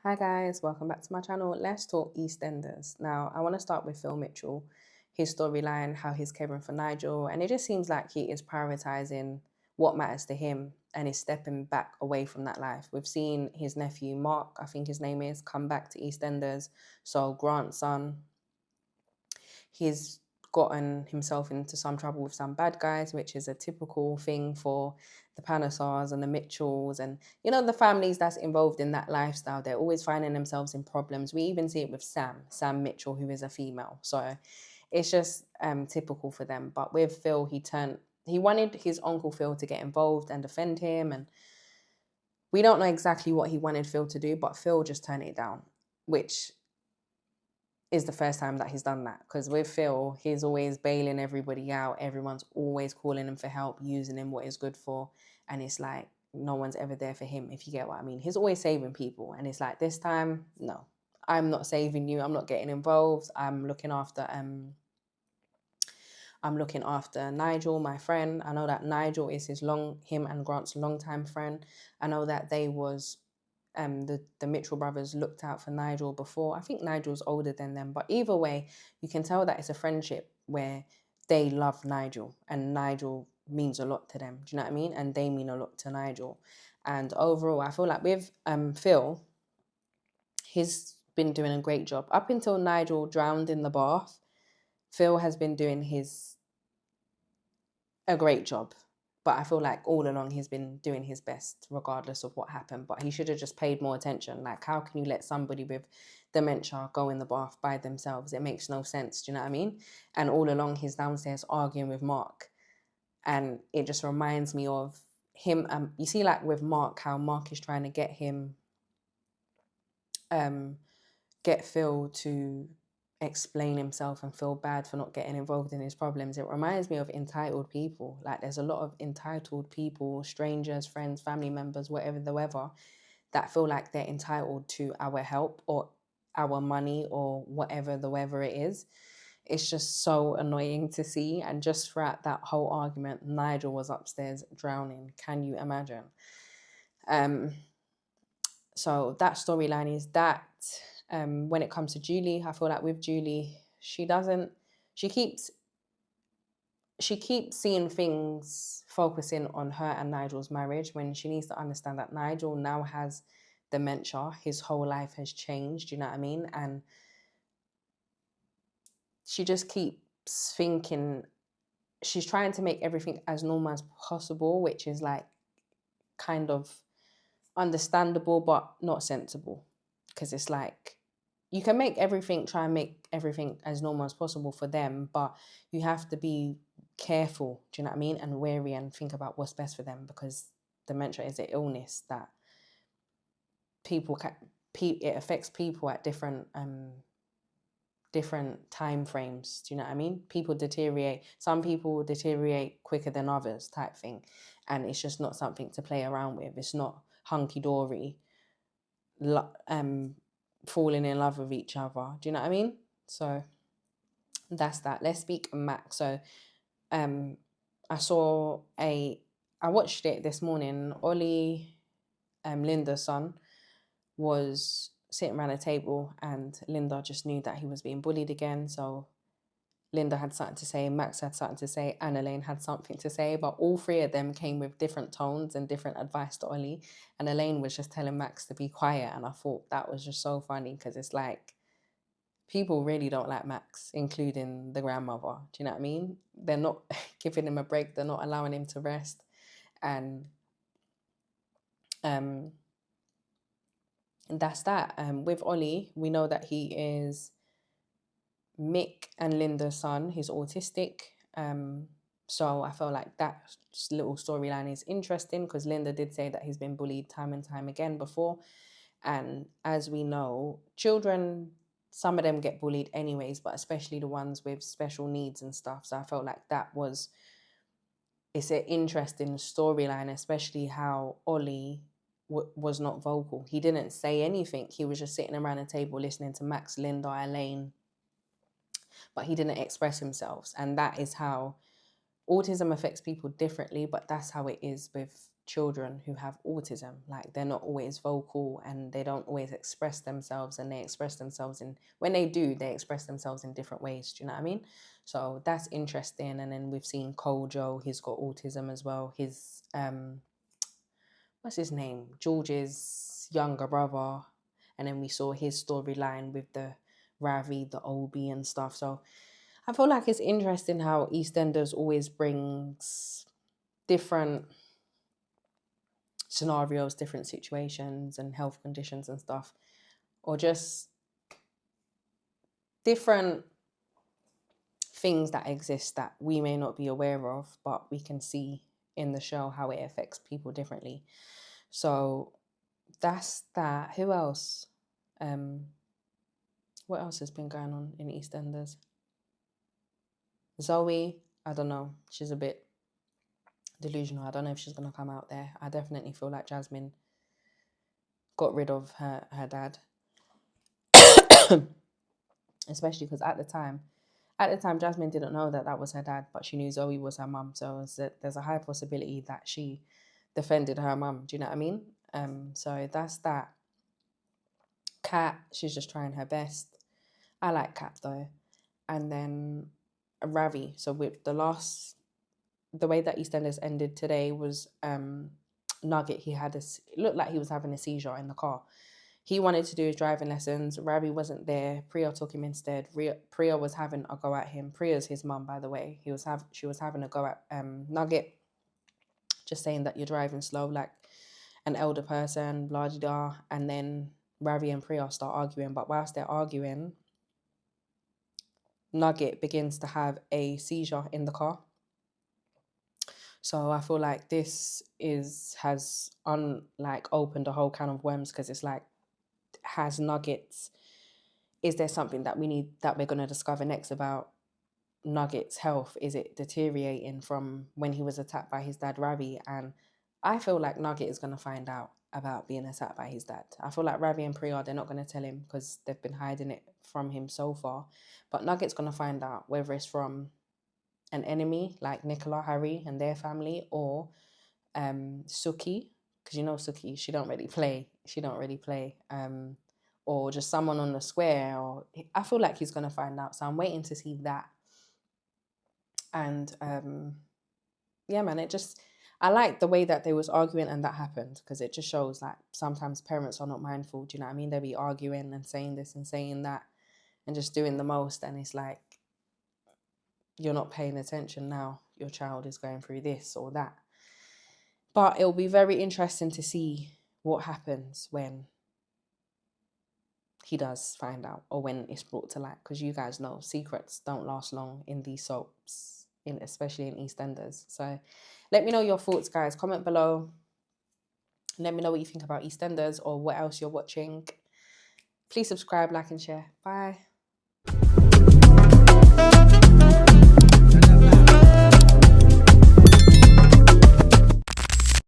Hi guys, welcome back to my channel. Let's talk Eastenders. Now, I want to start with Phil Mitchell, his storyline, how he's caring for Nigel, and it just seems like he is prioritizing what matters to him and is stepping back away from that life. We've seen his nephew Mark, I think his name is, come back to Eastenders. So Grant's son, he's gotten himself into some trouble with some bad guys, which is a typical thing for the Panasars and the Mitchells and, the families that's involved in that lifestyle. They're always finding themselves in problems. We even see it with Sam Mitchell, who is a female. So it's just typical for them. But with Phil, he wanted his uncle Phil to get involved and defend him. And we don't know exactly what he wanted Phil to do, but Phil just turned it down, which is the first time that he's done that. Because with Phil, he's always bailing everybody out. Everyone's always calling him for help, using him what is good for. And it's like, no one's ever there for him, if you get what I mean. He's always saving people. And it's like, this time, no, I'm not saving you. I'm not getting involved. I'm looking after Nigel, my friend. I know that Nigel is him and Grant's longtime friend. I know that they was the Mitchell brothers looked out for Nigel before. I think Nigel's older than them, but either way, you can tell that it's a friendship where they love Nigel and Nigel means a lot to them. Do you know what I mean? And they mean a lot to Nigel. And overall, I feel like with Phil, he's been doing a great job. Up until Nigel drowned in the bath, Phil has been doing a great job. But I feel like all along he's been doing his best, regardless of what happened. But he should have just paid more attention. Like, how can you let somebody with dementia go in the bath by themselves? It makes no sense. Do you know what I mean? And all along he's downstairs arguing with Mark. And it just reminds me of him. You see, like with Mark, how Mark is trying to get Phil to explain himself and feel bad for not getting involved in his problems. It reminds me of entitled people. Like, there's a lot of entitled people, strangers, friends, family members, whatever the weather, that feel like they're entitled to our help or our money or whatever the weather it is. It's just so annoying to see. And just throughout that whole argument, Nigel was upstairs drowning. Can you imagine? So that storyline is that. When it comes to Julie, I feel like with Julie, she keeps seeing things focusing on her and Nigel's marriage when she needs to understand that Nigel now has dementia. His whole life has changed, you know what I mean? And she just keeps thinking, she's trying to make everything as normal as possible, which is like kind of understandable but not sensible, because it's like you can try and make everything as normal as possible for them, but you have to be careful, do you know what I mean, and wary and think about what's best for them, because dementia is an illness that it affects people at different time frames. Do you know what I mean? Some people deteriorate quicker than others, type thing, and it's just not something to play around with. It's not hunky-dory falling in love with each other. Do you know what I mean? So that's that. Let's speak Max. So I watched it this morning. Ollie, Linda's son, was sitting around a table and Linda just knew that he was being bullied again. So Linda had something to say, Max had something to say, and Elaine had something to say, but all three of them came with different tones and different advice to Ollie. And Elaine was just telling Max to be quiet. And I thought that was just so funny, because it's like, people really don't like Max, including the grandmother. Do you know what I mean? They're not giving him a break. They're not allowing him to rest. And that's that. With Ollie, we know that he is Mick and Linda's son. He's autistic. So I feel like that little storyline is interesting, because Linda did say that he's been bullied time and time again before. And as we know, children, some of them get bullied anyways, but especially the ones with special needs and stuff. So I felt like it's an interesting storyline, especially how Ollie was not vocal. He didn't say anything. He was just sitting around a table listening to Max, Linda, Elaine, but he didn't express himself. And that is how autism affects people differently, but that's how it is with children who have autism. Like, they're not always vocal and they don't always express themselves, and they express themselves in, when they do, they express themselves in different ways. Do you know what I mean? So that's interesting. And then we've seen Kojo, he's got autism as well. His what's his name? George's younger brother. And then we saw his storyline with the Ravi, the Obi and stuff. So I feel like it's interesting how EastEnders always brings different scenarios, different situations and health conditions and stuff, or just different things that exist that we may not be aware of, but we can see in the show how it affects people differently. So that's that. Who else? What else has been going on in EastEnders? Zoe, I don't know. She's a bit delusional. I don't know if she's going to come out there. I definitely feel like Jasmine got rid of her dad. Especially because at the time, Jasmine didn't know that was her dad, but she knew Zoe was her mum. So there's a high possibility that she defended her mum. Do you know what I mean? So that's that. Kat, she's just trying her best. I like Kat though. And then Ravi. So with the way that EastEnders ended today was Nugget. It looked like he was having a seizure in the car. He wanted to do his driving lessons. Ravi wasn't there. Priya took him instead. Priya was having a go at him. Priya's his mum, by the way. She was having a go at Nugget, just saying that you're driving slow like an elder person, blah blah blah. And then Ravi and Priya start arguing. But whilst they're arguing, Nugget begins to have a seizure in the car. So I feel like this has opened a whole can of worms, because it's like, is there something that we're going to discover next about Nugget's health? Is it deteriorating from when he was attacked by his dad Ravi? And I feel like Nugget is going to find out about being attacked by his dad. I feel like Ravi and Priya, they're not going to tell him because they've been hiding it from him so far. But Nugget's going to find out, whether it's from an enemy like Nicola, Harry and their family, or Suki, because you know Suki, she don't really play, or just someone on the square, or I feel like he's going to find out. So I'm waiting to see that. And yeah, man, I like the way that they was arguing and that happened, because it just shows like sometimes parents are not mindful. Do you know what I mean? They'll be arguing and saying this and saying that and just doing the most, and it's like, you're not paying attention now. Your child is going through this or that. But it'll be very interesting to see what happens when he does find out, or when it's brought to light, because you guys know secrets don't last long in these soaps, especially in EastEnders. So let me know your thoughts, guys. Comment below. Let me know what you think about EastEnders or what else you're watching. Please subscribe, like and share. Bye.